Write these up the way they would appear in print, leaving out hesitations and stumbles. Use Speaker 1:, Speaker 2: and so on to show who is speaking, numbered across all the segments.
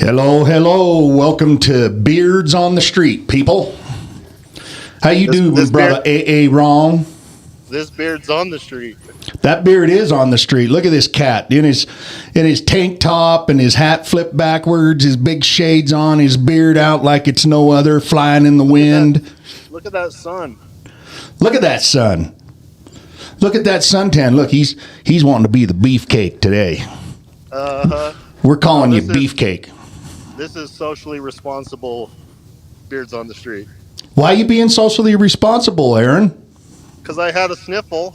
Speaker 1: Hello. Welcome to Beards on the Street, people. How you doing, brother? A Wrong.
Speaker 2: This beard's on the street.
Speaker 1: That beard is on the street. Look at this cat in his tank top and his hat flipped backwards, his big shades on, his beard out like it's no other, flying in the wind.
Speaker 2: Look at that sun.
Speaker 1: Look at that sun. Look at that suntan. Look, he's wanting to be the beefcake today. We're calling you beefcake.
Speaker 2: This is socially responsible beards on the street.
Speaker 1: Why are you being socially responsible, Aaron?
Speaker 2: Because I had a sniffle,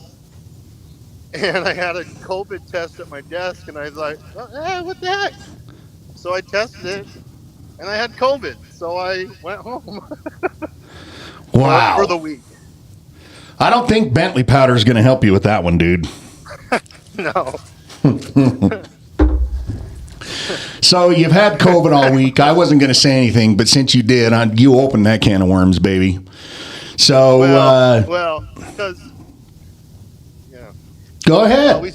Speaker 2: and I had a COVID test at my desk, and I was like, what the heck? So I tested it, and I had COVID, so I went home.
Speaker 1: Wow.
Speaker 2: For the week.
Speaker 1: I don't think Bentley powder is going to help you with that one, dude.
Speaker 2: No.
Speaker 1: So you've had COVID all week. I wasn't going to say anything, but since you did, you opened that can of worms, baby. So,
Speaker 2: because yeah.
Speaker 1: Go ahead.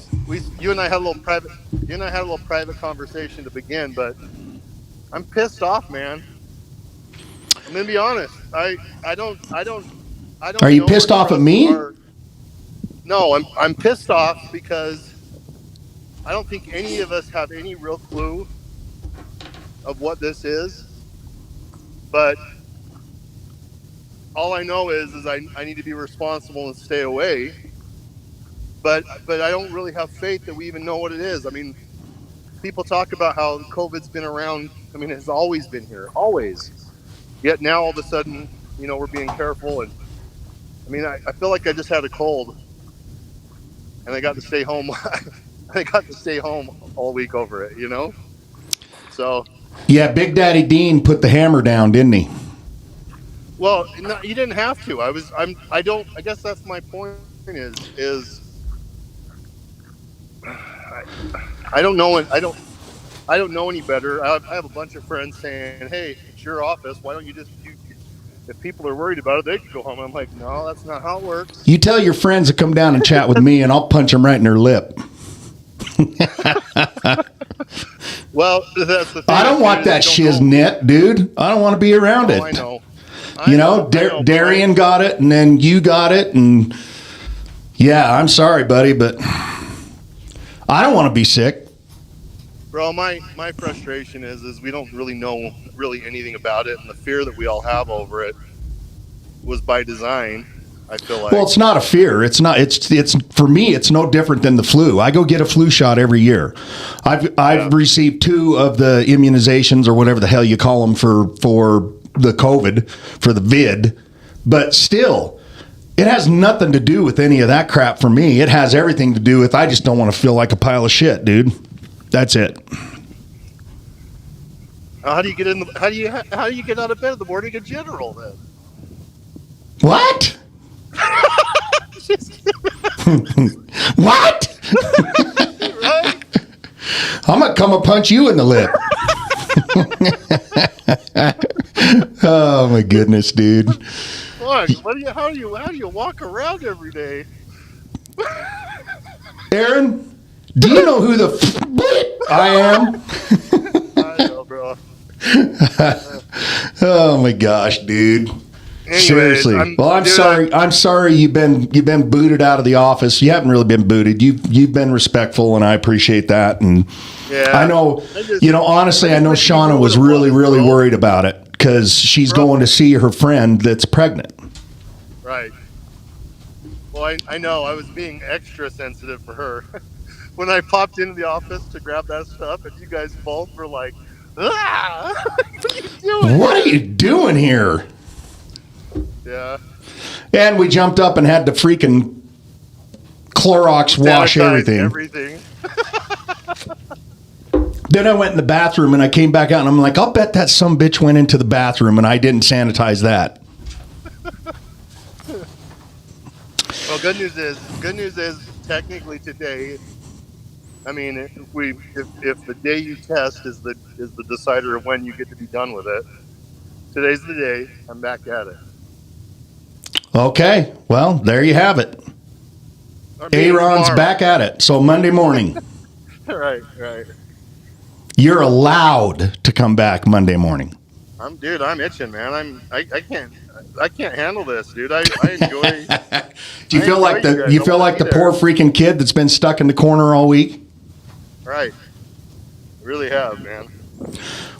Speaker 2: You and I had a little private conversation to begin, but I'm pissed off, man. I'm gonna be honest. I don't.
Speaker 1: Are you pissed off at me?
Speaker 2: No, I'm pissed off because I don't think any of us have any real clue of what this is. But all I know is I need to be responsible and stay away. But I don't really have faith that we even know what it is. I mean, people talk about how COVID's been around. I mean, it's always been here, always. Yet now all of a sudden, we're being careful. And I mean, I feel like I just had a cold, and I got to stay home. I got to stay home all week over it, So.
Speaker 1: Yeah, Big Daddy Dean put the hammer down, didn't he?
Speaker 2: Well, no, you didn't have to. I guess that's my point. Is I don't know. I don't know any better. I have a bunch of friends saying, "Hey, it's your office. Why don't you just if people are worried about it, they can go home." I'm like, no, that's not how it works.
Speaker 1: You tell your friends to come down and chat with me, and I'll punch them right in their lip.
Speaker 2: Well, that's the thing.
Speaker 1: I don't want that shiznit, dude. I don't want to be around it.
Speaker 2: I know.
Speaker 1: Darian got it, and then you got it, and yeah, I'm sorry, buddy, but I don't want to be sick.
Speaker 2: Bro, my frustration is we don't really know anything about it, and the fear that we all have over it was by design. I feel like.
Speaker 1: Well, it's not a fear. It's not. It's for me. It's no different than the flu. I go get a flu shot every year. I've received 2 of the immunizations or whatever the hell you call them for the COVID, for the vid, but still, it has nothing to do with any of that crap for me. It has everything to do with I just don't want to feel like a pile of shit, dude. That's it.
Speaker 2: How do you get how do you get out of bed in the morning in general then?
Speaker 1: What? What?
Speaker 2: Right?
Speaker 1: I'm gonna come and punch you in the lip. Oh my goodness, dude.
Speaker 2: What? How do you walk around every day?
Speaker 1: Aaron, do you know who the I am?
Speaker 2: I know, bro.
Speaker 1: Oh my gosh, dude.
Speaker 2: Anyways,
Speaker 1: seriously. I'm sorry you've been booted out of the office. You haven't really been booted. You've been respectful, and I appreciate that. And
Speaker 2: yeah,
Speaker 1: I know, honestly, I know Shauna was really worried about it because she's going to see her friend that's pregnant.
Speaker 2: Right. Well, I know I was being extra sensitive for her when I popped into the office to grab that stuff, and you guys both were like, "Ah, what are you doing?
Speaker 1: What are you doing here?"
Speaker 2: Yeah.
Speaker 1: And we jumped up and had to freaking Clorox wash everything. Then I went in the bathroom and I came back out and I'm like, I'll bet that some bitch went into the bathroom and I didn't sanitize that.
Speaker 2: Well, good news is technically today, I mean, if the day you test is the decider of when you get to be done with it, today's the day. I'm back at it.
Speaker 1: Okay, well, there you have it. Aaron's back at it. So Monday morning.
Speaker 2: Right.
Speaker 1: You're allowed to come back Monday morning.
Speaker 2: I'm itching, man. I can't handle this, dude. I enjoy.
Speaker 1: Do you feel like the poor freaking kid that's been stuck in the corner all week?
Speaker 2: Right. Really have, man.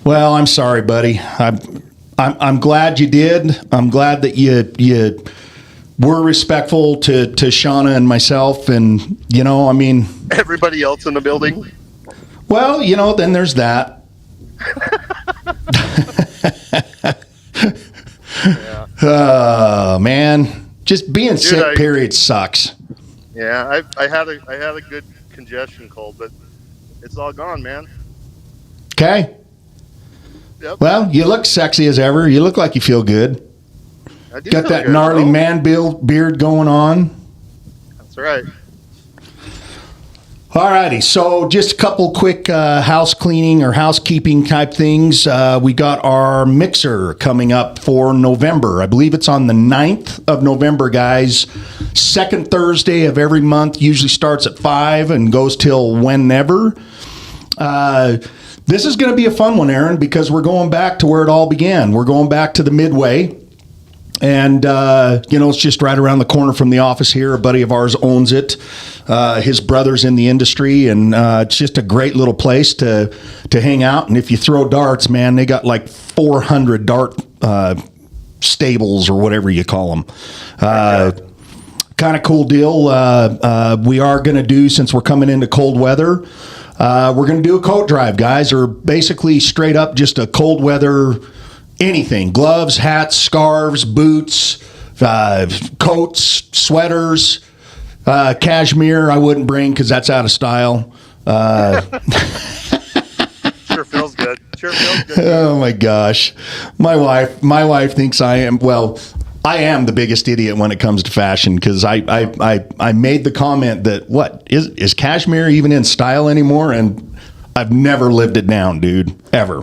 Speaker 1: Well, I'm sorry, buddy. I'm glad you did. I'm glad that you were respectful to Shauna and myself, and I mean,
Speaker 2: everybody else in the building.
Speaker 1: Well, then there's that.
Speaker 2: Yeah.
Speaker 1: Oh man, just being sick. Period sucks.
Speaker 2: Yeah, I had a good congestion cold, but it's all gone, man.
Speaker 1: Okay.
Speaker 2: Yep.
Speaker 1: Well, you look sexy as ever. You look like you feel good.
Speaker 2: I do.
Speaker 1: Got that good, gnarly man beard going on.
Speaker 2: That's right.
Speaker 1: Alrighty, so just a couple quick house cleaning or housekeeping type things. We got our mixer coming up for November. I believe it's on the 9th of November, guys. Second Thursday of every month, usually starts at 5 and goes till whenever. This is going to be a fun one, Aaron, because we're going back to where it all began. We're going back to the Midway. And, it's just right around the corner from the office here. A buddy of ours owns it. His brother's in the industry, and it's just a great little place to hang out. And if you throw darts, man, they got like 400 dart stables or whatever you call them. Kind of cool deal. We are going to do, since we're coming into cold weather, we're going to do a coat drive, guys, or basically straight up just a cold weather anything. Gloves, hats, scarves, boots, coats, sweaters, cashmere I wouldn't bring because that's out of style.
Speaker 2: Sure feels good.
Speaker 1: Oh my gosh. My wife thinks I am the biggest idiot when it comes to fashion, because I made the comment that is cashmere even in style anymore, and I've never lived it down, dude, ever.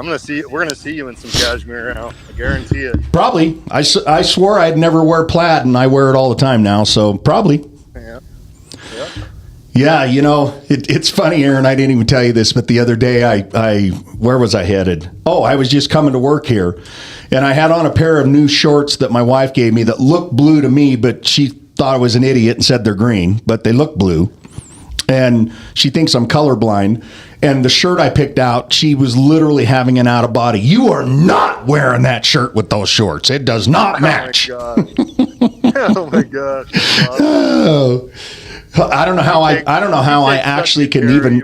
Speaker 2: We're gonna see you in some cashmere now. I guarantee it.
Speaker 1: Probably. I swore I'd never wear plaid, and I wear it all the time now. So probably.
Speaker 2: Yeah.
Speaker 1: Yeah. It's funny, Aaron. I didn't even tell you this, but the other day, where was I headed? Oh, I was just coming to work here, and I had on a pair of new shorts that my wife gave me that looked blue to me, but she thought I was an idiot and said they're green, but they look blue, and she thinks I'm colorblind. And the shirt I picked out, she was literally having an out of body. You are not wearing that shirt with those shorts. It does not match.
Speaker 2: Oh my god.
Speaker 1: Oh. I don't know how I actually can even.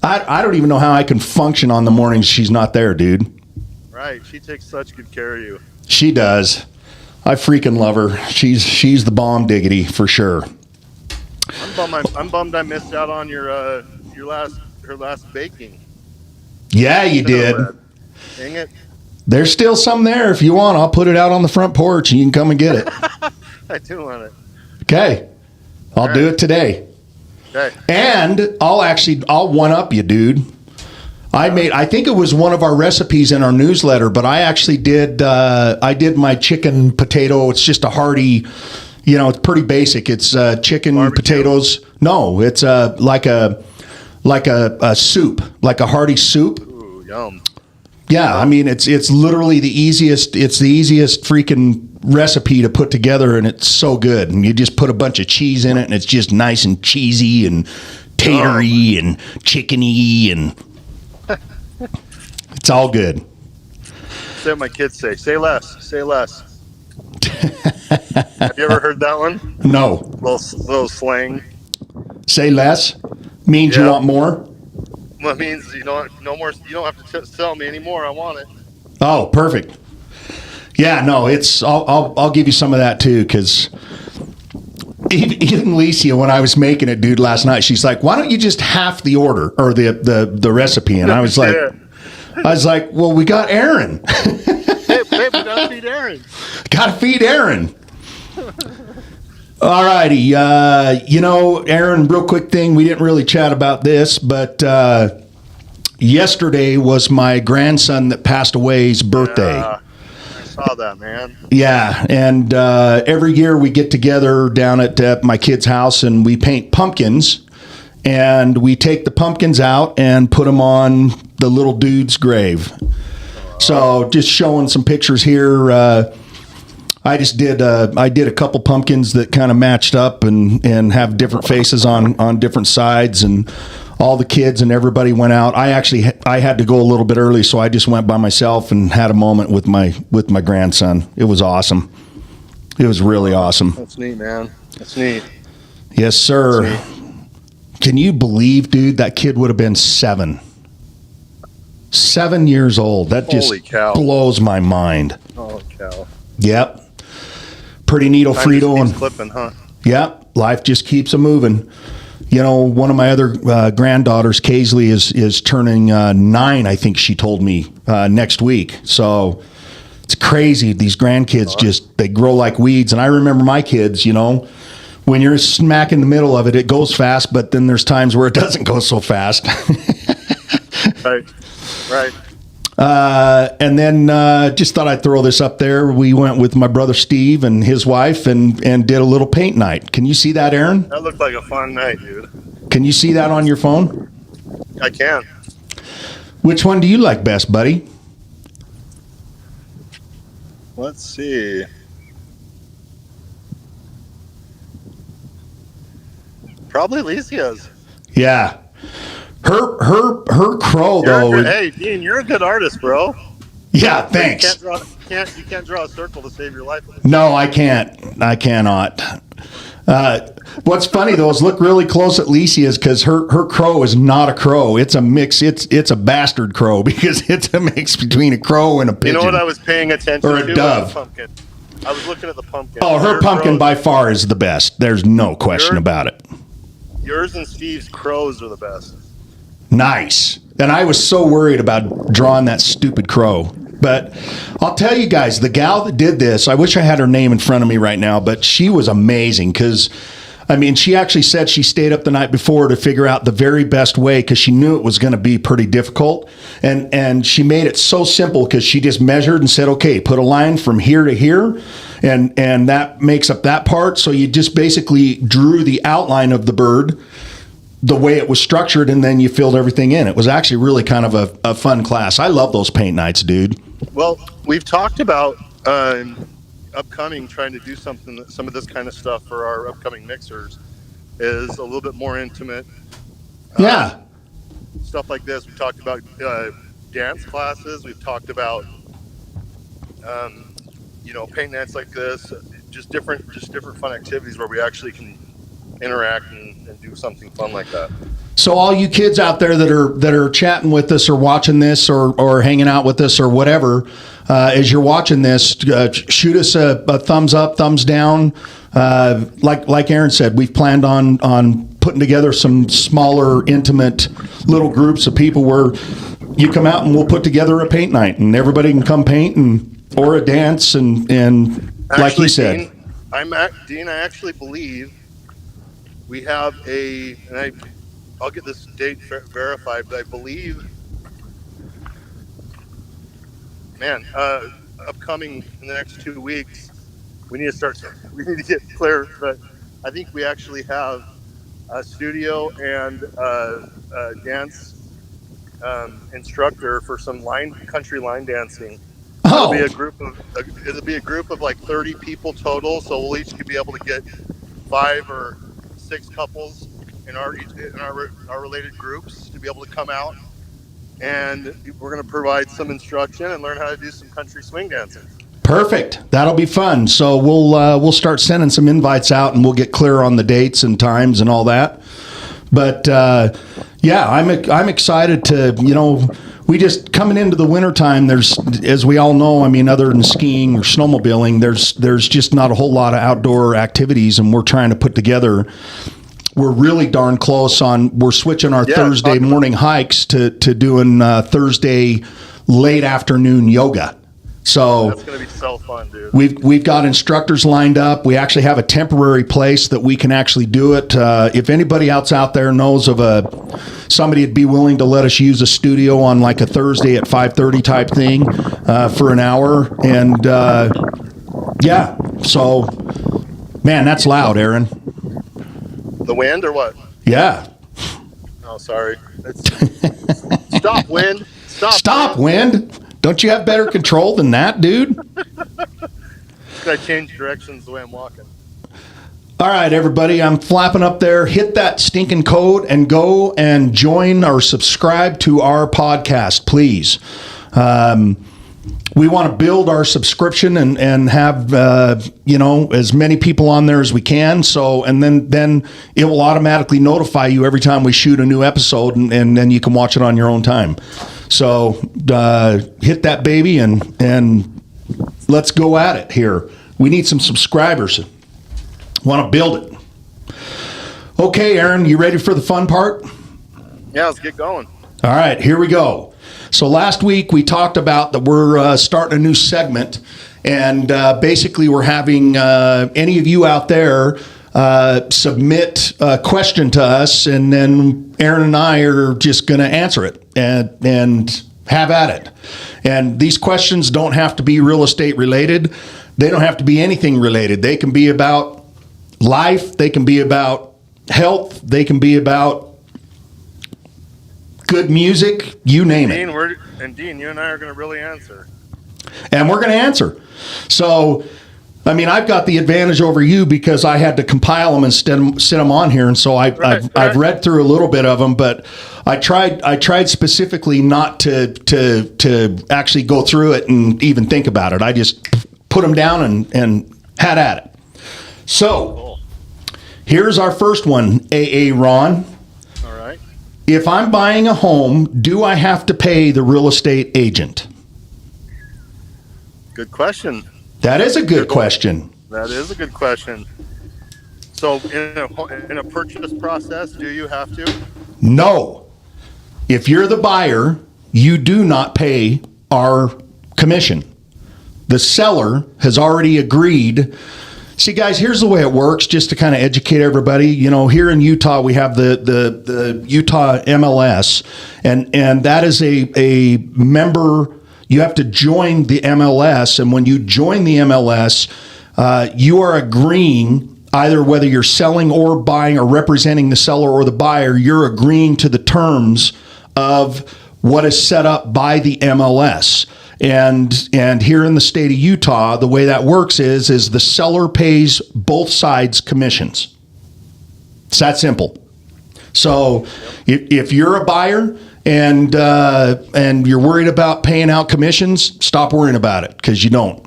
Speaker 1: I don't even know how I can function on the mornings she's not there, dude.
Speaker 2: Right. She takes such good care of you.
Speaker 1: She does. I freaking love her. She's the bomb diggity for sure.
Speaker 2: I'm bummed I missed out on her last baking.
Speaker 1: Yeah, you did.
Speaker 2: Dang it.
Speaker 1: There's still some there. If you want, I'll put it out on the front porch and you can come and get it.
Speaker 2: I do want it.
Speaker 1: Okay. I'll do it today.
Speaker 2: Okay.
Speaker 1: And I'll one up you, dude. I think it was one of our recipes in our newsletter, but I actually did my chicken potato. It's just a hearty, it's pretty basic. It's chicken
Speaker 2: barbecue?
Speaker 1: Potatoes. No, it's like a soup, like a hearty soup.
Speaker 2: Ooh, yum.
Speaker 1: Yeah, I mean it's literally the easiest. It's the easiest freaking recipe to put together, and it's so good. And you just put a bunch of cheese in it, and it's just nice and cheesy and tatery and chickeny, and it's all good.
Speaker 2: Say what my kids say. Say less. Say less. Have you ever heard that one?
Speaker 1: No.
Speaker 2: Little slang.
Speaker 1: Say less means you want more.
Speaker 2: Well, it means no more. You don't have to tell me anymore. I want it.
Speaker 1: Oh, perfect. Yeah, no, it's. I'll give you some of that too, because even Licia, when I was making it, dude, last night, she's like, "Why don't you just half the order or the recipe?" And I was like, "Well, we got Aaron.
Speaker 2: Hey, we gotta feed Aaron.
Speaker 1: Gotta feed Aaron." All righty. Aaron, real quick thing. We didn't really chat about this, but yesterday was my grandson that passed away's birthday.
Speaker 2: I saw that, man.
Speaker 1: Yeah, and every year we get together down at my kid's house and we paint pumpkins. and we take the pumpkins out and put them on the little dude's grave. So just showing some pictures here. I did a couple pumpkins that kind of matched up and have different faces on different sides, and all the kids and everybody went out. I had to go a little bit early, so I just went by myself and had a moment with my grandson. It was awesome. It was really awesome.
Speaker 2: That's neat, man. That's neat.
Speaker 1: Yes, sir. Can you believe, dude, that kid would have been 7? 7 years old. That just blows my mind.
Speaker 2: Holy cow.
Speaker 1: Yep. Pretty neato Frito.
Speaker 2: And clipping, huh?
Speaker 1: Yep. Life just keeps a moving. You know, one of my other granddaughters, Kaisley, is turning 9, I think she told me, next week. So it's crazy. These grandkids they grow like weeds. And I remember my kids, you know, when you're smack in the middle of it, it goes fast, but then there's times where it doesn't go so fast.
Speaker 2: Right.
Speaker 1: And then just thought I'd throw this up there. We went with my brother Steve and his wife and did a little paint night. Can you see that, Aaron?
Speaker 2: That looked like a fun night, dude.
Speaker 1: Can you see that on your phone?
Speaker 2: I can.
Speaker 1: Which one do you like best, buddy?
Speaker 2: Let's see. Probably Alicia's.
Speaker 1: Yeah. Her crow, though.
Speaker 2: Hey, Dean, you're a good artist, bro.
Speaker 1: Yeah, thanks.
Speaker 2: You can't draw a circle to save your life.
Speaker 1: No, I can't. I cannot. What's funny, though, is look really close at Alicia's because her crow is not a crow. It's a mix. It's a bastard crow because it's a mix between a crow and a pigeon.
Speaker 2: You know what I was paying attention to?
Speaker 1: Or a dove.
Speaker 2: Pumpkin. I was looking at the pumpkin.
Speaker 1: Oh, her pumpkin by far is the best. There's no question about it.
Speaker 2: Yours and Steve's crows are the best.
Speaker 1: Nice. And I was so worried about drawing that stupid crow. But I'll tell you guys, the gal that did this, I wish I had her name in front of me right now, but she was amazing because, I mean, she actually said she stayed up the night before to figure out the very best way because she knew it was going to be pretty difficult. And she made it so simple because she just measured and said, okay, put a line from here to here, and that makes up that part. So you just basically drew the outline of the bird the way it was structured, and then you filled everything in. It was actually really kind of a fun class. I love those paint nights, dude.
Speaker 2: Well, we've talked about upcoming trying to do some of this kind of stuff for our upcoming mixers is a little bit more intimate.
Speaker 1: Yeah.
Speaker 2: Stuff like this. We've talked about dance classes. We've talked about paint nights like this. Just different fun activities where we actually can interact and do something fun like that.
Speaker 1: So all you kids out there that are chatting with us or watching this or hanging out with us or whatever, as you're watching this, shoot us a thumbs up, thumbs down. Like Aaron said, we've planned on putting together some smaller, intimate little groups of people where you come out and we'll put together a paint night and everybody can come paint or a dance and actually, like he said.
Speaker 2: Dean, I actually believe we have I'll get this date verified, but I believe, upcoming in the next 2 weeks, we need to get clear, but I think we actually have a studio and a dance instructor for some country line dancing.
Speaker 1: Oh.
Speaker 2: It'll be a group of like 30 people total, so we'll each be able to get 5 or 6 couples in our related groups to be able to come out, and we're going to provide some instruction and learn how to do some country swing dancing.
Speaker 1: Perfect. That'll be fun. So we'll start sending some invites out and we'll get clear on the dates and times and all that. But I'm excited to, we just coming into the wintertime, there's, as we all know, I mean, other than skiing or snowmobiling, there's just not a whole lot of outdoor activities, and we're trying to put together. We're really darn close we're switching our Thursday morning hikes to doing Thursday late afternoon yoga. So
Speaker 2: that's going to be so fun, dude.
Speaker 1: We've got instructors lined up. We actually have a temporary place that we can actually do it. If anybody else out there knows of somebody would be willing to let us use a studio on like a Thursday at 5:30 type thing for an hour, and so man, that's loud, Aaron.
Speaker 2: The wind or what?
Speaker 1: Yeah.
Speaker 2: Oh, sorry. Stop, wind.
Speaker 1: Stop, wind. Don't you have better control than that, dude?
Speaker 2: I change directions the way I'm walking.
Speaker 1: All right, everybody, I'm flapping up there. Hit that stinking code and go and join or subscribe to our podcast, please. We want to build our subscription and have as many people on there as we can. So, and then it will automatically notify you every time we shoot a new episode, and then you can watch it on your own time. So, hit that baby and let's go at it here. We need some subscribers. Want to build it. Okay, Aaron, you ready for the fun part?
Speaker 2: Yeah, let's get going.
Speaker 1: All right, here we go. So last week we talked about that we're starting a new segment, and basically we're having any of you out there submit a question to us, and then Aaron and I are just going to answer it and have at it. And these questions don't have to be real estate related. They don't have to be anything related. They can be about life. They can be about health. They can be about good music, you name it.
Speaker 2: Dean, you and I are going to really answer.
Speaker 1: And we're going to answer. So, I mean, I've got the advantage over you because I had to compile them and sit them on here, and so I've read through a little bit of them, but I tried specifically not to actually go through it and even think about it. I just put them down and had at it. So, here's our first one, AA Ron. If I'm buying a home, do I have to pay the real estate agent?
Speaker 2: Good question.
Speaker 1: That is a good question.
Speaker 2: That is a good question. So in a purchase process, do you have to?
Speaker 1: No. If you're the buyer, you do not pay our commission. The seller has already agreed. See, guys, here's the way it works, just to kind of educate everybody. You know, here in Utah, we have the Utah MLS, and that is a member. You have to join the MLS, and when you join the MLS, you are agreeing, either whether you're selling or buying or representing the seller or the buyer, you're agreeing to the terms of what is set up by the MLS. And here in the state of Utah, the way that works is the seller pays both sides commissions. It's that simple. So if you're a buyer and you're worried about paying out commissions, stop worrying about it, because you don't.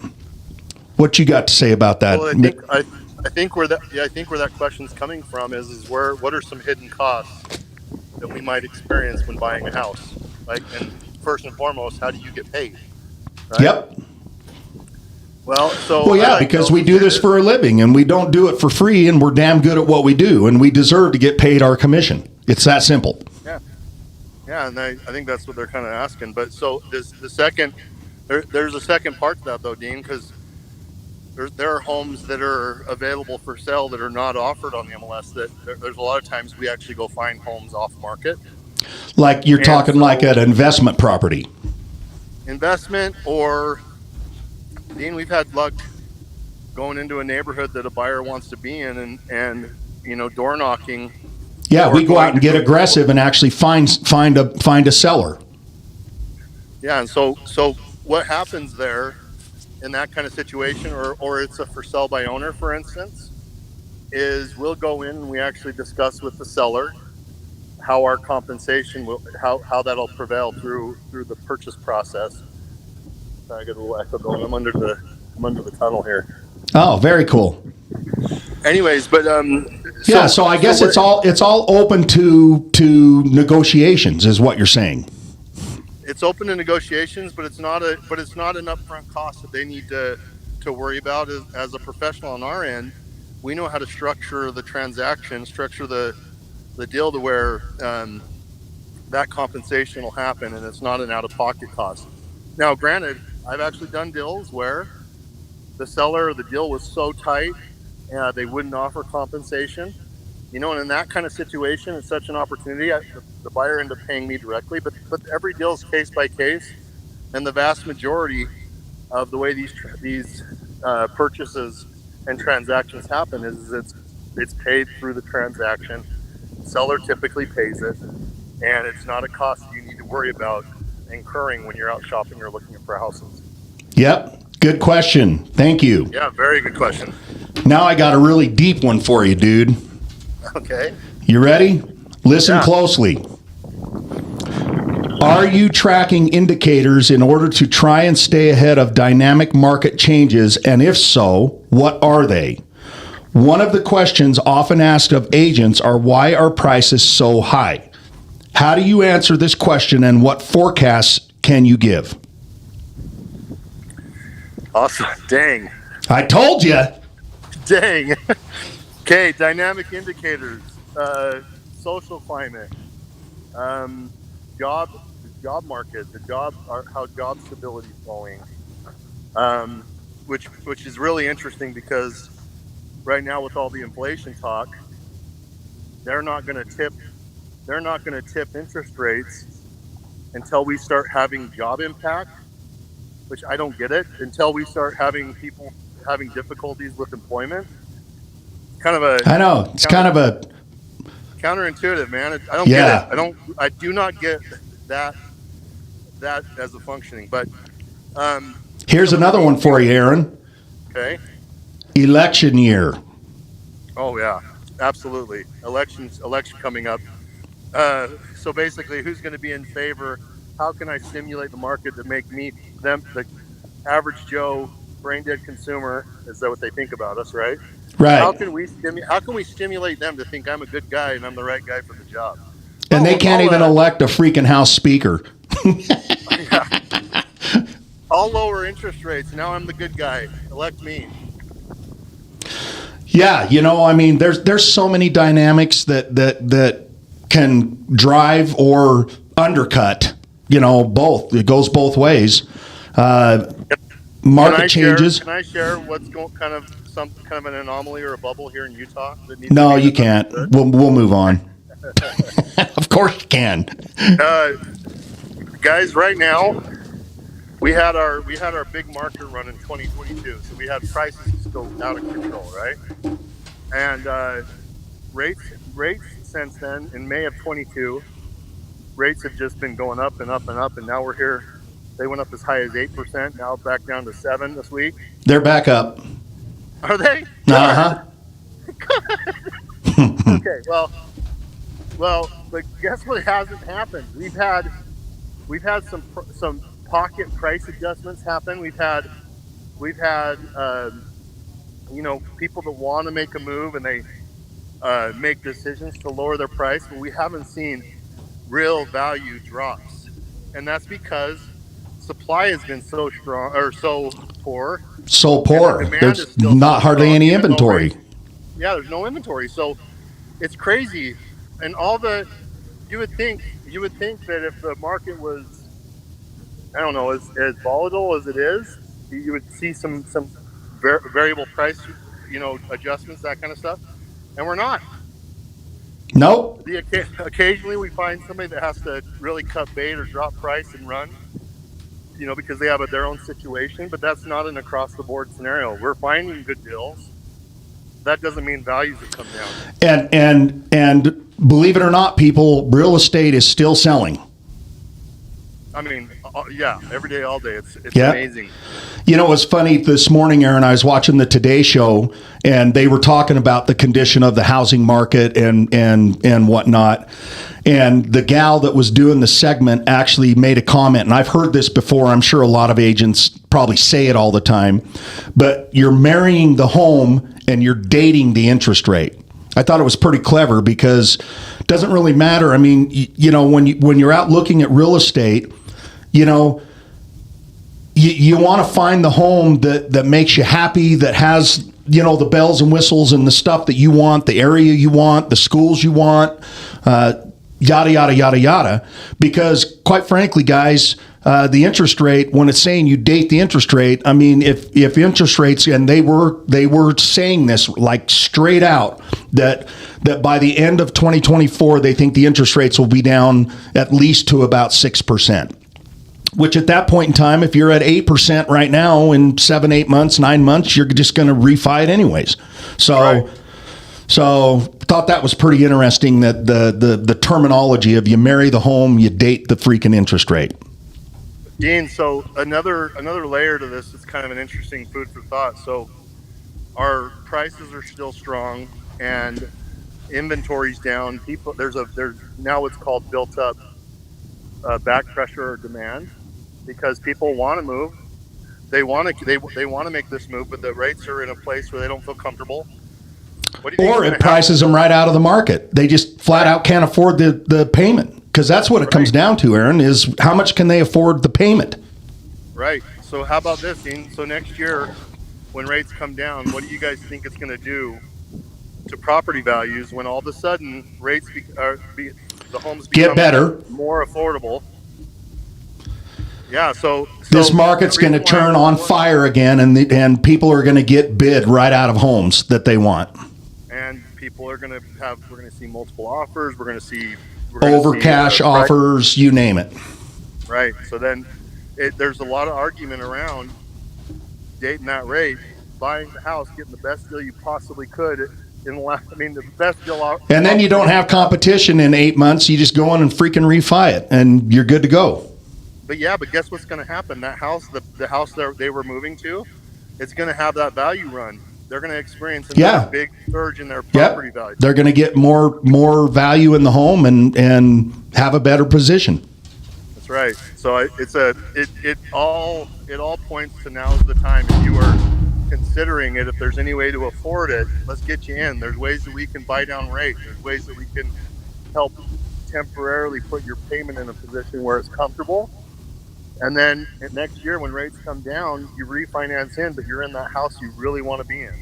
Speaker 1: What you got to say about that?
Speaker 2: Well, I think where that question's coming from is what are some hidden costs that we might experience when buying a house? Like, and first and foremost, how do you get paid? Right? Yep. Well,
Speaker 1: yeah, because we do this for a living, and we don't do it for free, and we're damn good at what we do, and we deserve to get paid our commission. It's that simple.
Speaker 2: Yeah, and I think that's what they're kind of asking. But so there's a second part to that, though, Dean, because there are homes that are available for sale that are not offered on the MLS. There's a lot of times we actually go find homes off market.
Speaker 1: Like you're talking like an investment property.
Speaker 2: Investment, or Dean, we've had luck going into a neighborhood that a buyer wants to be in and door knocking.
Speaker 1: Yeah, we go out and get aggressive and actually find a seller.
Speaker 2: Yeah, and so what happens there in that kind of situation, or it's a for sale by owner, for instance, is we'll go in and we actually discuss with the seller how our compensation will, how that'll prevail through the purchase process. I get a little echo going. I'm under the tunnel here.
Speaker 1: Oh, very cool.
Speaker 2: Anyways, but
Speaker 1: so I guess it's all open to negotiations, is what you're saying.
Speaker 2: It's open to negotiations, but it's not an upfront cost that they need to worry about. As a professional on our end, we know how to structure the transaction, structure the deal to where that compensation will happen, and it's not an out-of-pocket cost. Now, granted, I've actually done deals where the seller or the deal was so tight they wouldn't offer compensation. And in that kind of situation, it's such an opportunity. The buyer ended up paying me directly, but every deal is case by case, and the vast majority of the way these purchases and transactions happen is it's paid through the transaction. Seller typically pays it, and it's not a cost you need to worry about incurring when you're out shopping or looking for houses.
Speaker 1: Yep. Good question. Thank you.
Speaker 2: Yeah, very good question.
Speaker 1: Now I got a really deep one for you, dude.
Speaker 2: Okay.
Speaker 1: You ready? Listen
Speaker 2: Yeah.
Speaker 1: closely. Are you tracking indicators in order to try and stay ahead of dynamic market changes? And if so, what are they? One of the questions often asked of agents are, why are prices so high? How do you answer this question, and what forecasts can you give?
Speaker 2: Awesome. Dang.
Speaker 1: I told you.
Speaker 2: Dang. Okay, dynamic indicators, social climate, job market, how job stability is going, which is really interesting because right now with all the inflation talk, they're not going to tip interest rates until we start having job impact, which I don't get it, until we start having people having difficulties with employment.
Speaker 1: I know. It's kind of a
Speaker 2: counterintuitive, man. I don't get it. I do not get that as a functioning. But
Speaker 1: here's another one for you, Aaron.
Speaker 2: Okay.
Speaker 1: Election year.
Speaker 2: Oh yeah, absolutely. Election coming up. So basically, who's going to be in favor? How can I stimulate the market to make them, the average Joe, brain dead consumer? Is that what they think about us, right?
Speaker 1: Right.
Speaker 2: How can we stimulate them to think I'm a good guy and I'm the right guy for the job?
Speaker 1: And they can't even elect a freaking House Speaker.
Speaker 2: Yeah. I'll lower interest rates. Now I'm the good guy. Elect me.
Speaker 1: Yeah, I mean, there's so many dynamics that can drive or undercut. Both. It goes both ways. Market changes.
Speaker 2: Can I share what's going kind of an anomaly or a bubble here in Utah?
Speaker 1: No, you can't. We'll move on. Of course you can.
Speaker 2: Guys, right now we had our big market run in 2022, so we had prices just go out of control, right? And rates since then, in May of 22, rates have just been going up and up and up, and now we're here. They went up as high as 8%, now back down to 7% this week.
Speaker 1: They're back up.
Speaker 2: Are they?
Speaker 1: Uh-huh.
Speaker 2: Okay, well, but guess what hasn't happened? We've had some pocket price adjustments happen. We've had people that want to make a move and they make decisions to lower their price, but we haven't seen real value drops, and that's because supply has been so strong or so poor.
Speaker 1: So poor. There's not hardly any inventory.
Speaker 2: Yeah, there's no inventory, so it's crazy. And you would think that if the market was, I don't know, as volatile as it is, you would see some variable price, adjustments, that kind of stuff, and we're not.
Speaker 1: Nope.
Speaker 2: Occasionally we find somebody that has to really cut bait or drop price and run, because they have their own situation, but that's not an across-the-board scenario. We're finding good deals. That doesn't mean values have come down.
Speaker 1: And believe it or not, people, real estate is still selling.
Speaker 2: I mean, yeah, every day, all day. It's amazing.
Speaker 1: It was funny this morning, Aaron. I was watching the Today Show, and they were talking about the condition of the housing market and whatnot. And the gal that was doing the segment actually made a comment, and I've heard this before. I'm sure a lot of agents probably say it all the time, but you're marrying the home and you're dating the interest rate. I thought it was pretty clever because it doesn't really matter. I mean, when you're out looking at real estate, you want to find the home that makes you happy, that has, the bells and whistles and the stuff that you want, the area you want, the schools you want, yada, yada, yada, yada. Because quite frankly, guys, the interest rate, when it's saying you date the interest rate, I mean, if interest rates, and they were saying this like straight out, that by the end of 2024, they think the interest rates will be down at least to about 6%. Which at that point in time, if you're at 8% right now, in 7, 8 months, 9 months, you're just going to refi it anyways. So,
Speaker 2: right.
Speaker 1: So thought that was pretty interesting that the terminology of you marry the home, you date the freaking interest rate.
Speaker 2: Dean, so another layer to this is kind of an interesting food for thought. So our prices are still strong and inventory's down. There's now what's called built up back pressure or demand because people want to move. They want to make this move, but the rates are in a place where they don't feel comfortable. What do you
Speaker 1: Or
Speaker 2: think
Speaker 1: it prices them right out of the market. They just flat out can't afford the payment. Because that's what it comes down to, Aaron, is how much can they afford the payment?
Speaker 2: Right. So how about this, Dean? So next year, when rates come down, what do you guys think it's going to do to property values when all of a sudden the homes
Speaker 1: get
Speaker 2: become
Speaker 1: better,
Speaker 2: more affordable? Yeah. So
Speaker 1: this market's going to turn on fire again, and people are going to get bid right out of homes that they want.
Speaker 2: And people are going to we're going to see multiple offers. We're going to see
Speaker 1: over cash offers, you name it.
Speaker 2: Right. So then there's a lot of argument around dating that rate, buying the house, getting the best deal you possibly could the best deal out.
Speaker 1: And then you don't have competition in 8 months. You just go in and freaking refi it, and you're good to go.
Speaker 2: But guess what's going to happen? That house, the house they were moving to, it's going to have that value run. They're going to experience another big surge in their property value.
Speaker 1: They're going to get more value in the home and have a better position.
Speaker 2: That's right. So it all points to now is the time. If you are considering it, if there's any way to afford it, let's get you in. There's ways that we can buy down rate. There's ways that we can help temporarily put your payment in a position where it's comfortable. And then next year when rates come down, you refinance in, but you're in that house you really want to be in.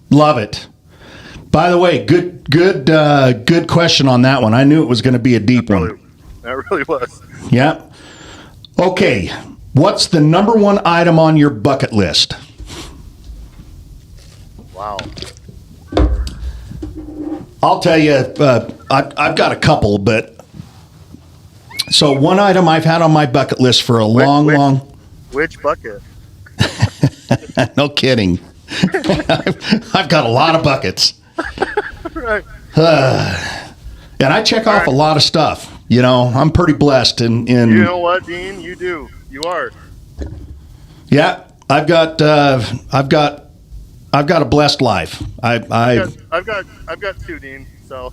Speaker 1: Love it. By the way, good question on that one. I knew it was going to be a deep one.
Speaker 2: That really was.
Speaker 1: Yeah. Okay. What's the number one item on your bucket list?
Speaker 2: Wow.
Speaker 1: I'll tell you, I've got a couple, but so one item I've had on my bucket list for a long.
Speaker 2: Which bucket?
Speaker 1: No kidding. I've got a lot of buckets.
Speaker 2: Right.
Speaker 1: And I check off a lot of stuff. You know, I'm pretty blessed. In
Speaker 2: you know what, Dean? You do. You are.
Speaker 1: Yeah, I've got a blessed life. I've
Speaker 2: got two, Dean. So.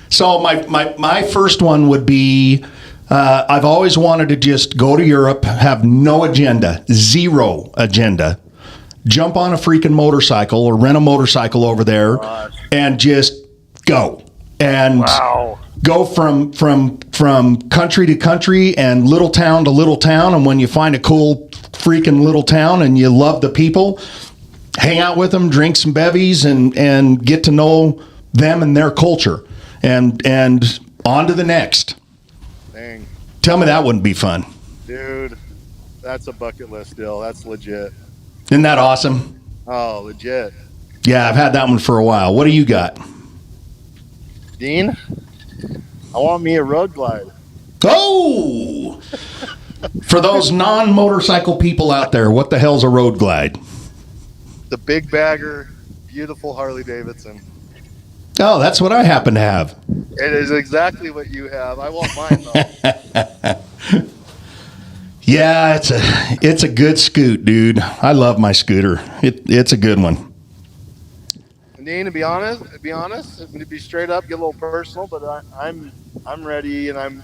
Speaker 1: So my first one would be I've always wanted to just go to Europe, have no agenda, zero agenda, jump on a freaking motorcycle or rent a motorcycle over there and just go and go from country to country and little town to little town. And when you find a cool freaking little town and you love the people, hang out with them, drink some bevies and get to know them and their culture. And on to the next.
Speaker 2: Dang.
Speaker 1: Tell me that wouldn't be fun.
Speaker 2: Dude, that's a bucket list deal. That's legit.
Speaker 1: Isn't that awesome?
Speaker 2: Oh, legit.
Speaker 1: Yeah, I've had that one for a while. What do you got?
Speaker 2: Dean, I want me a road glide.
Speaker 1: Oh! For those non-motorcycle people out there, what the hell's a road glide?
Speaker 2: The big bagger, beautiful Harley Davidson.
Speaker 1: Oh, that's what I happen to have.
Speaker 2: It is exactly what you have. I want mine, though.
Speaker 1: Yeah, it's a good scoot, dude. I love my scooter. It's a good one.
Speaker 2: And Dean, to be honest, to be straight up, get a little personal, but I'm ready, and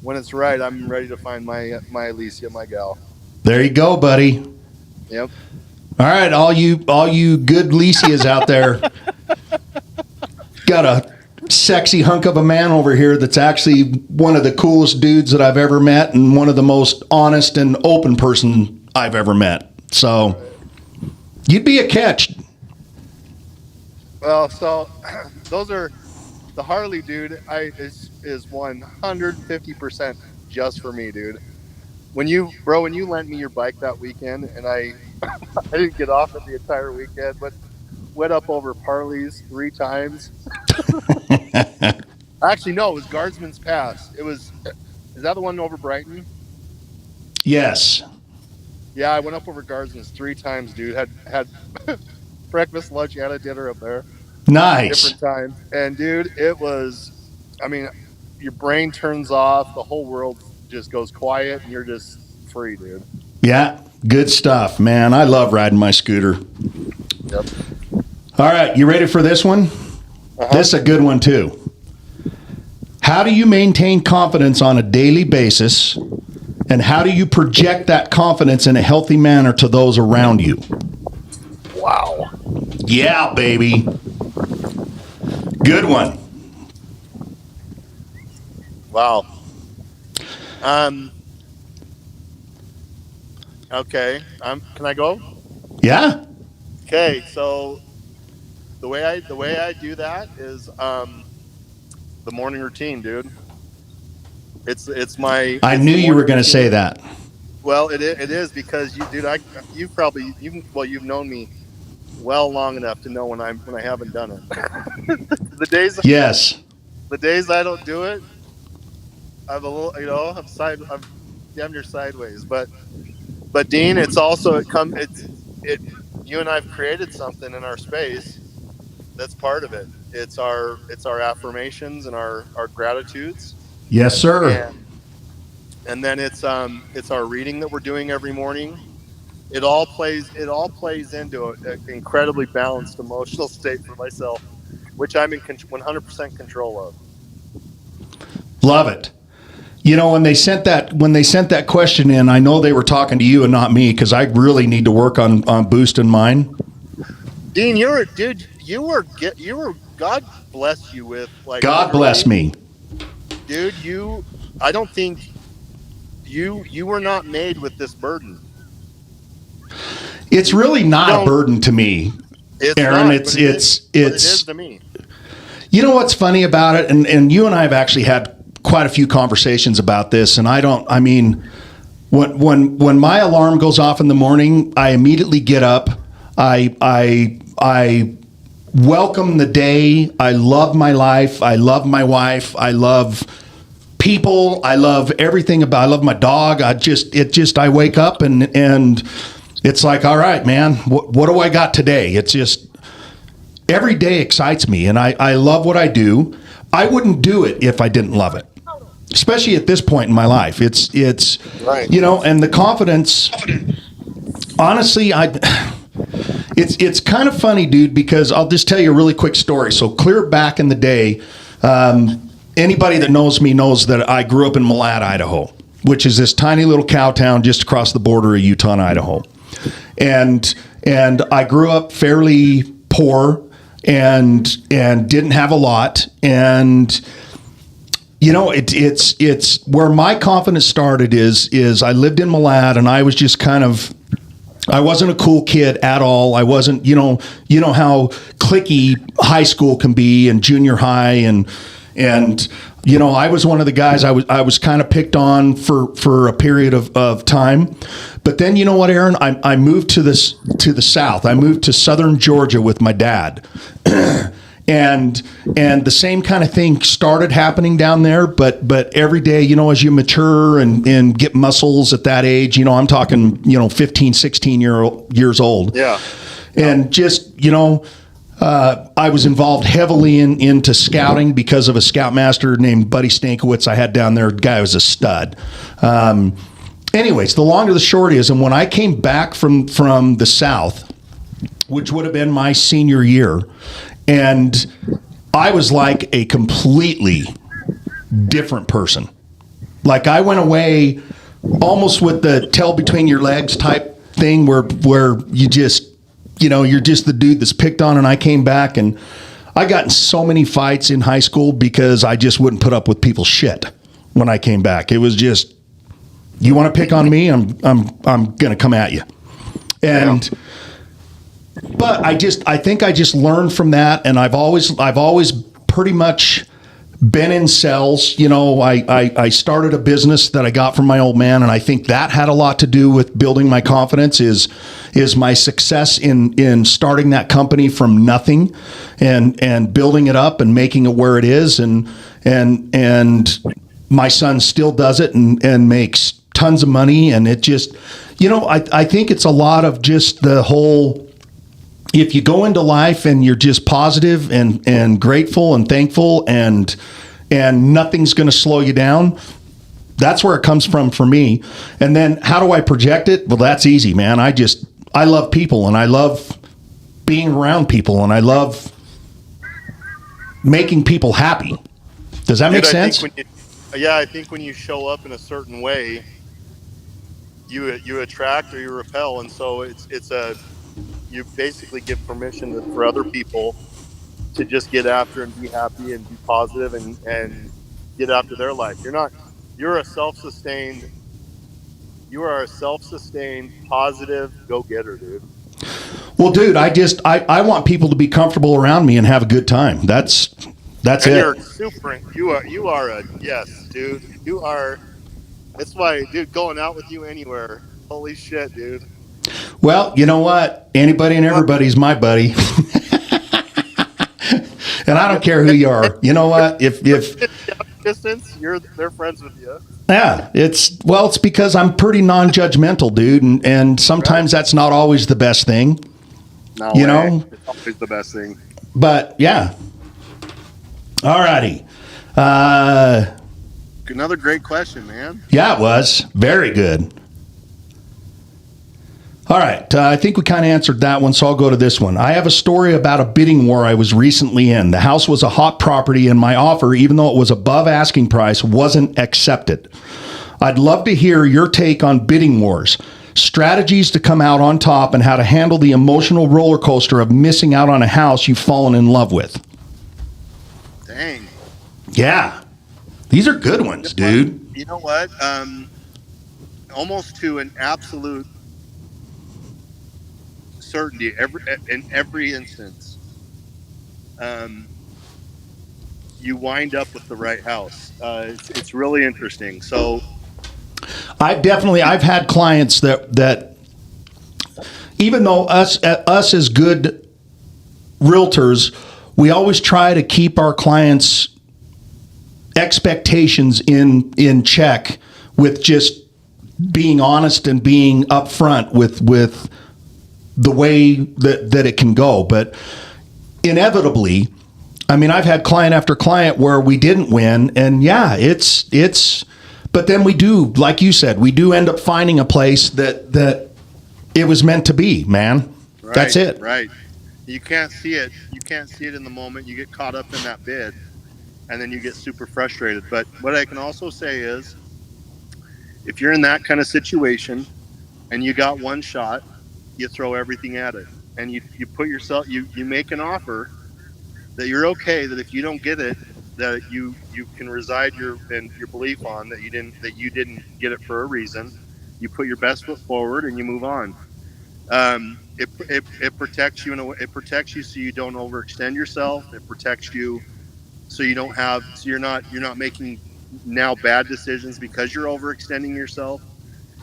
Speaker 2: when it's right, I'm ready to find my Alicia, my gal.
Speaker 1: There you go, buddy.
Speaker 2: Yep.
Speaker 1: All right, all you good Licias out there. Got a sexy hunk of a man over here that's actually one of the coolest dudes that I've ever met and one of the most honest and open person I've ever met. So you'd be a catch.
Speaker 2: Well, so those are the Harley, dude. Is 150% just for me, dude. When you lent me your bike that weekend, and I didn't get off it the entire weekend, but went up over Parley's 3 times. Actually, no, it was Guardsman's Pass. Is that the one over Brighton?
Speaker 1: Yes.
Speaker 2: Yeah, I went up over Guardsman's 3 times, dude. Had breakfast, lunch, and a dinner up there.
Speaker 1: Nice.
Speaker 2: Different times. And dude, it was, I mean, your brain turns off, the whole world just goes quiet, and you're just free, dude.
Speaker 1: Yeah, good stuff, man. I love riding my scooter.
Speaker 2: Yep.
Speaker 1: All right, you ready for this one? This is a good one too. How do you maintain confidence on a daily basis, and how do you project that confidence in a healthy manner to those around you?
Speaker 2: Wow.
Speaker 1: Yeah, baby. Good one.
Speaker 2: Wow. Okay. Can I go?
Speaker 1: Yeah.
Speaker 2: Okay. So the way I do that is the morning routine, dude. It's my.
Speaker 1: I knew you were going to say that.
Speaker 2: Well, it is because you've known me well long enough to know when I haven't done it. The days I don't do it, I'm a little, I'm damn near sideways. But Dean, it's also you and I've created something in our space that's part of it. It's our affirmations and our gratitudes.
Speaker 1: Yes, sir.
Speaker 2: And then it's our reading that we're doing every morning. It all plays into an incredibly balanced emotional state for myself, which I'm in 100% control of.
Speaker 1: Love it. You know, when they sent that question in, I know they were talking to you and not me, because I really need to work on boosting mine.
Speaker 2: Dean, you were God bless you with
Speaker 1: God bless me,
Speaker 2: dude. I don't think you were not made with this burden.
Speaker 1: It's really not a burden to me, Aaron.
Speaker 2: It is to me.
Speaker 1: You know what's funny about it, and you and I have actually had quite a few conversations about this, and when my alarm goes off in the morning, I immediately get up. I welcome the day. I love my life. I love my wife. I love people. I love everything I love my dog. I wake up and it's like, all right, man, what do I got today? It's just, every day excites me, and I love what I do. I wouldn't do it if I didn't love it, especially at this point in my life. It's right. You know, and the confidence, honestly, it's kind of funny, dude, because I'll just tell you a really quick story. So clear back in the day, anybody that knows me knows that I grew up in Malad, Idaho, which is this tiny little cow town just across the border of Utah and Idaho. And I grew up fairly poor and didn't have a lot. And, you know, it's where my confidence started is I lived in Malad, and I was just I wasn't a cool kid at all. I wasn't, you know how cliquey high school can be, and junior high, and you know, I was one of the guys I was kind of picked on for a period of time. But then, you know what, Aaron, I moved to the South. I moved to Southern Georgia with my dad. And the same kind of thing started happening down there, but every day, you know, as you mature and get muscles at that age, you know, I'm talking, you know, 15, 16 years old.
Speaker 2: Yeah.
Speaker 1: And just, you know, I was involved heavily into scouting because of a scoutmaster named Buddy Stankiewicz I had down there. The guy was a stud. Anyways, the long or the short is, and when I came back from the South, which would have been my senior year, and I was like a completely different person. Like, I went away almost with the tail between your legs type thing where you just, you know, you're just the dude that's picked on. And I came back, and I got in so many fights in high school because I just wouldn't put up with people's shit when I came back. It was just, you want to pick on me? I'm going to come at you. And but I think I just learned from that, and I've always pretty much been in sales. You know, I started a business that I got from my old man, and I think that had a lot to do with building my confidence. Is my success in starting that company from nothing and building it up and making it where it is, and my son still does it and makes tons of money. And it just, you know, I think it's a lot of just the whole if you go into life and you're just positive and grateful and thankful and nothing's going to slow you down, that's where it comes from for me. And then how do I project it? Well, that's easy, man. I love people, and I love being around people, and I love making people happy. Does that make sense?
Speaker 2: I think when you show up in a certain way, you attract or you repel, and so you basically give permission for other people to just get after and be happy and be positive and get after their life. You are a self-sustained positive go-getter, dude.
Speaker 1: Well, dude, I want people to be comfortable around me and have a good time. That's it.
Speaker 2: You're super. You are a yes, dude. You are. That's why, dude. Going out with you anywhere. Holy shit, dude.
Speaker 1: Well, you know what? Anybody and everybody's my buddy. And I don't care who you are. You know what? If
Speaker 2: distance, they're friends with you.
Speaker 1: Yeah, it's because I'm pretty non-judgmental, dude, and sometimes that's not always the best thing.
Speaker 2: No
Speaker 1: you
Speaker 2: way.
Speaker 1: know,
Speaker 2: it's always the best thing.
Speaker 1: But yeah. All righty.
Speaker 2: Another great question, man.
Speaker 1: Yeah, it was very good. All right, I think we kind of answered that one, so I'll go to this one. I have a story about a bidding war I was recently in. The house was a hot property, and my offer, even though it was above asking price, wasn't accepted. I'd love to hear your take on bidding wars, strategies to come out on top, and how to handle the emotional roller coaster of missing out on a house you've fallen in love with.
Speaker 2: Dang.
Speaker 1: Yeah. These are good ones, dude.
Speaker 2: You know what? Almost to an absolute certainty, in every instance, you wind up with the right house. It's really interesting. So,
Speaker 1: I've had clients that even though us as good realtors, we always try to keep our clients' expectations in check with just being honest and being upfront with the way that it can go. But inevitably, I mean, I've had client after client where we didn't win, and yeah, it's but then we do, like you said, we do end up finding a place that it was meant to be, man.
Speaker 2: Right,
Speaker 1: that's it.
Speaker 2: Right. You can't see it. You can't see it in the moment. You get caught up in that bid, and then you get super frustrated. But what I can also say is, if you're in that kind of situation and you got one shot, you throw everything at it, and you put yourself, you make an offer that you're okay, that if you don't get it, that you can reside your belief on that you didn't get it for a reason. You put your best foot forward and you move on. It protects you it protects you so you don't overextend yourself. It protects you so you're not making now bad decisions because you're overextending yourself.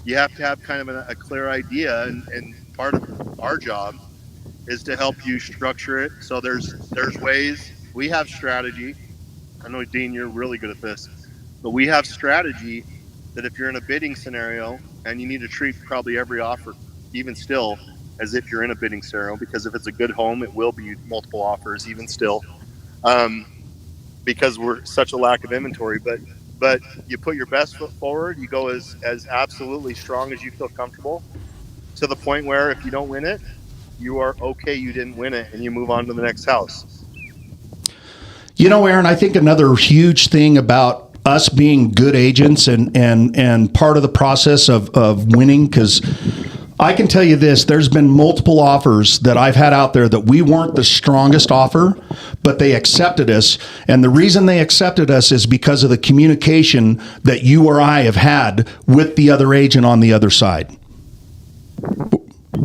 Speaker 2: You have to have kind of a clear idea, and part of our job is to help you structure it. So there's ways. We have strategy. I know, Dean, you're really good at this, but we have strategy that if you're in a bidding scenario, and you need to treat probably every offer, even still, as if you're in a bidding scenario, because if it's a good home, it will be multiple offers, even still, because we're such a lack of inventory. But you put your best foot forward. You go as absolutely strong as you feel comfortable, to the point where if you don't win it, you are okay. You didn't win it, and you move on to the next house.
Speaker 1: You know, Aaron, I think another huge thing about us being good agents and part of the process of winning, because I can tell you this, there's been multiple offers that I've had out there that we weren't the strongest offer, but they accepted us. And the reason they accepted us is because of the communication that you or I have had with the other agent on the other side.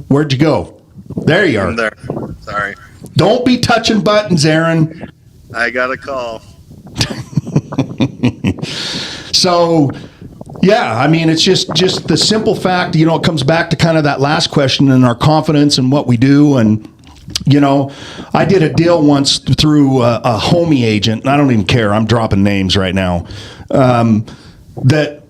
Speaker 1: Where'd you go? There you are.
Speaker 2: I'm there. Sorry.
Speaker 1: Don't be touching buttons, Aaron.
Speaker 2: I got a call.
Speaker 1: So, yeah, I mean, it's just the simple fact, it comes back to kind of that last question and our confidence in what we do. And, I did a deal once through a homie agent, and I don't even care. I'm dropping names right now.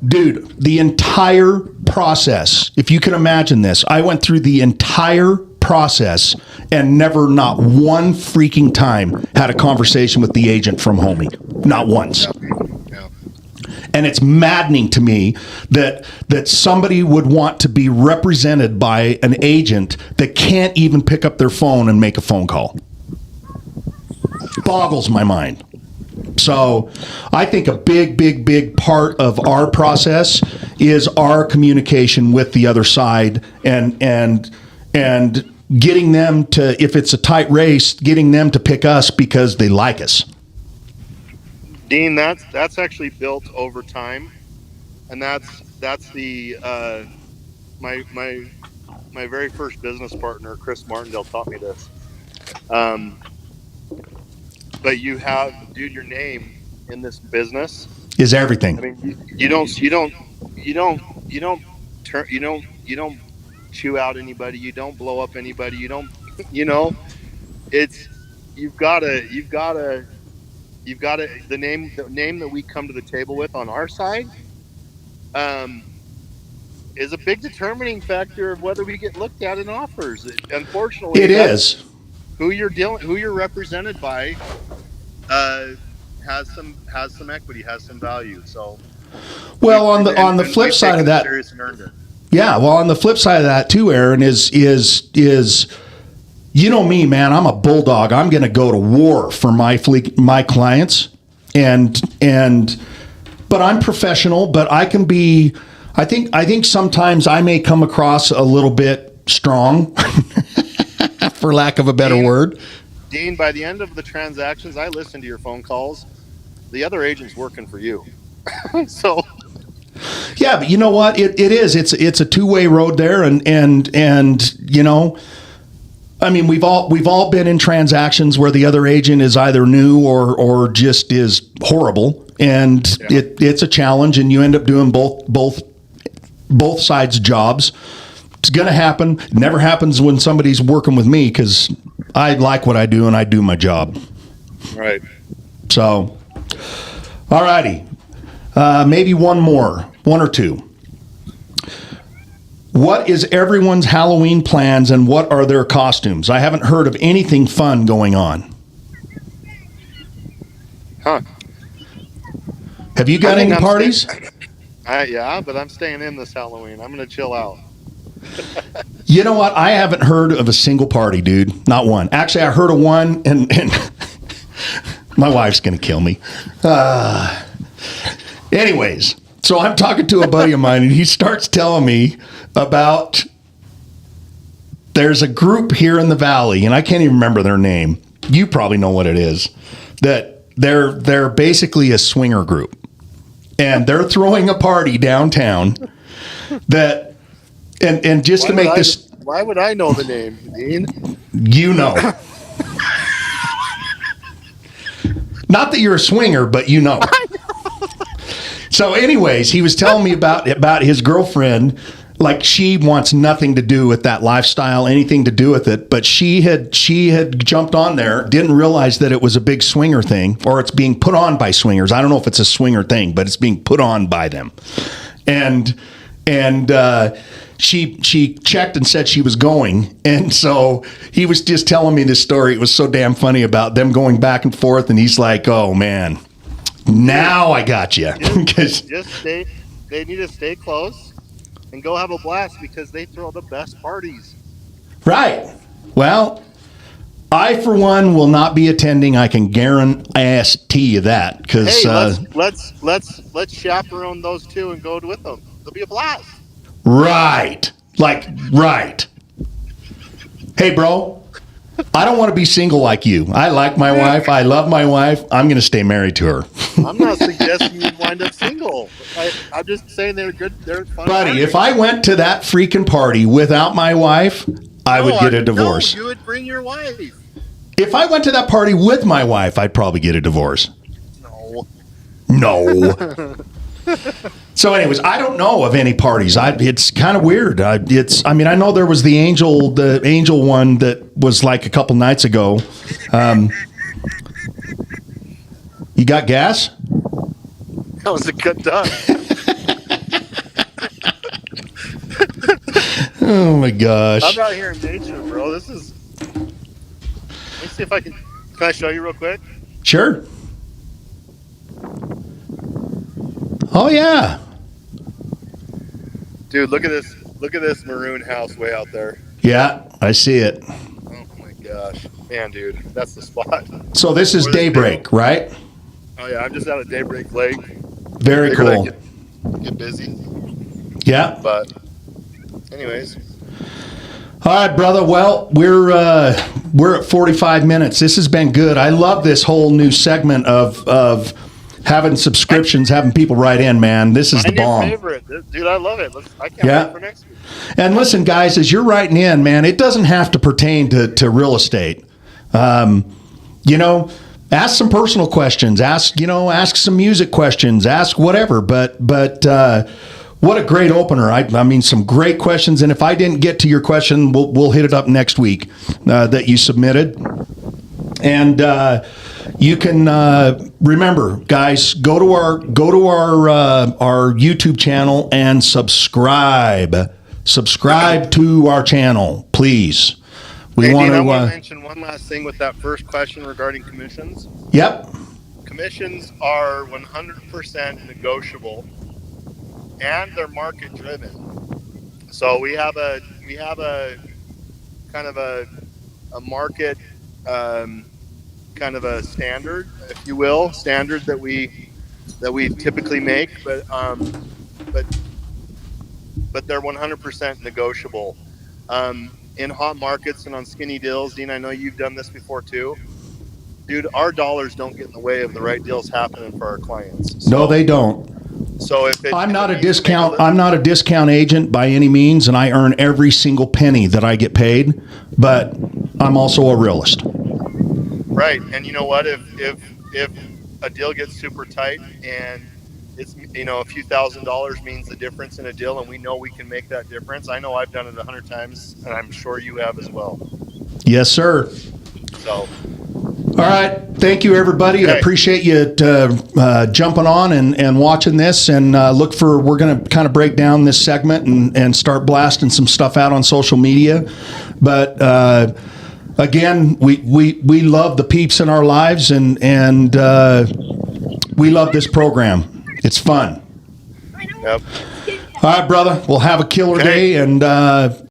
Speaker 1: Dude, the entire process, if you can imagine this, I went through the entire process and never, not one freaking time, had a conversation with the agent from Homey. Not once.
Speaker 2: Yeah.
Speaker 1: And it's maddening to me that somebody would want to be represented by an agent that can't even pick up their phone and make a phone call. Boggles my mind. So I think a big part of our process is our communication with the other side and getting them to, if it's a tight race, getting them to pick us because they like us.
Speaker 2: Dean, that's actually built over time, and that's the my very first business partner, Chris Martindale, taught me this. But you have, dude, your name in this business
Speaker 1: Is everything.
Speaker 2: I mean, you don't chew out anybody. You don't blow up anybody. You don't, it's, you've got to, the name that we come to the table with on our side, is a big determining factor of whether we get looked at in offers. Unfortunately,
Speaker 1: It is.
Speaker 2: Who you're represented by, has some equity, has some value. So,
Speaker 1: well, on the flip side of that, yeah. Well, on the flip side of that too, Aaron, is you know me, man. I'm a bulldog. I'm going to go to war for my clients, but I'm professional. But I can be. I think sometimes I may come across a little bit strong, for lack of a better word.
Speaker 2: Dean, by the end of the transactions, I listen to your phone calls. The other agent's working for you. So,
Speaker 1: yeah, but you know what? It is. It's a two-way road there, and I mean, we've all been in transactions where the other agent is either new or just is horrible, and it's a challenge, and you end up doing both sides' jobs. It's going to happen. It never happens when somebody's working with me because I like what I do and I do my job.
Speaker 2: Right.
Speaker 1: So, all righty. Maybe one or two. What is everyone's Halloween plans and what are their costumes? I haven't heard of anything fun going on.
Speaker 2: Huh.
Speaker 1: Have you got any parties?
Speaker 2: Yeah, but I'm staying in this Halloween. I'm going to chill out.
Speaker 1: You know what? I haven't heard of a single party, dude. Not one. Actually, I heard of one, and my wife's going to kill me. Anyways, so I'm talking to a buddy of mine, and he starts telling me about there's a group here in the valley, and I can't even remember their name. You probably know what it is. That they're basically a swinger group, and they're throwing a party downtown. That and just to make this,
Speaker 2: why would I know the name, Dean?
Speaker 1: You know. Not that you're a swinger, but you know. So anyways, he was telling me about his girlfriend. Like, she wants nothing to do with that lifestyle, anything to do with it. But she had jumped on there, didn't realize that it was a big swinger thing, or it's being put on by swingers. I don't know if it's a swinger thing, but it's being put on by them. And she checked and said she was going. And so he was just telling me this story. It was so damn funny about them going back and forth. And he's like, oh, man, now I got you.
Speaker 2: They need to stay close and go have a blast because they throw the best parties.
Speaker 1: Right. Well, I, for one, will not be attending. I can guarantee you that. Because
Speaker 2: let's chaperone those two and go with them. It'll be a blast.
Speaker 1: Right. Right. Hey, bro, I don't want to be single like you. I like my wife. I love my wife. I'm going to stay married to her.
Speaker 2: I'm not suggesting you wind up single. I'm just saying they're good. They're fun.
Speaker 1: Buddy,
Speaker 2: parties.
Speaker 1: if I went to that freaking party without my wife, I would get a divorce.
Speaker 2: No, you would bring your wife.
Speaker 1: If I went to that party with my wife, I'd probably get a divorce. No. So anyways, I don't know of any parties. It's kind of weird. I know there was the angel one that was like a couple nights ago. You got gas?
Speaker 2: That was a good duck.
Speaker 1: Oh my gosh.
Speaker 2: I'm out here in nature, bro. This is. Let me see if I can. Can I show you real quick?
Speaker 1: Sure. Oh yeah.
Speaker 2: Dude, look at this. Look at this maroon house way out there.
Speaker 1: Yeah, I see it.
Speaker 2: Oh my gosh, man, dude, that's the spot.
Speaker 1: So this is Daybreak, right?
Speaker 2: Oh yeah, I'm just out at Daybreak Lake.
Speaker 1: Very cool.
Speaker 2: Get busy.
Speaker 1: Yeah.
Speaker 2: But, anyways.
Speaker 1: All right, brother. Well, we're at 45 minutes. This has been good. I love this whole new segment of having subscriptions, having people write in, man. This is the bomb.
Speaker 2: Favorite. Dude, I love it. I can't wait for next week.
Speaker 1: And listen, guys, as you're writing in, man, it doesn't have to pertain to real estate. Ask some personal questions. Ask some music questions. Ask whatever. But what a great opener. I mean, some great questions. And if I didn't get to your question, we'll hit it up next week that you submitted. And you can remember, guys, go to our YouTube channel and subscribe. Subscribe to our channel, please.
Speaker 2: I want to mention one last thing with that first question regarding commissions.
Speaker 1: Yep.
Speaker 2: Commissions are 100% negotiable, and they're market driven. So we have a kind of a market kind of a standard, if you will, that we typically make, but they're 100% negotiable. In hot markets and on skinny deals, Dean, I know you've done this before too. Dude, our dollars don't get in the way of the right deals happening for our clients.
Speaker 1: No, they don't.
Speaker 2: So
Speaker 1: I'm not a discount agent by any means, and I earn every single penny that I get paid, but I'm also a realist.
Speaker 2: Right. And you know what? If a deal gets super tight and it's, a few $1,000s means the difference in a deal, and we know we can make that difference. I know I've done it 100 times, and I'm sure you have as well.
Speaker 1: Yes, sir.
Speaker 2: So,
Speaker 1: all right. Thank you, everybody. Okay. I appreciate you jumping on and watching this, and we're going to kind of break down this segment and start blasting some stuff out on social media. But again, we love the peeps in our lives, and we love this program. It's fun.
Speaker 2: Yep.
Speaker 1: All right, brother. We'll have a killer day, and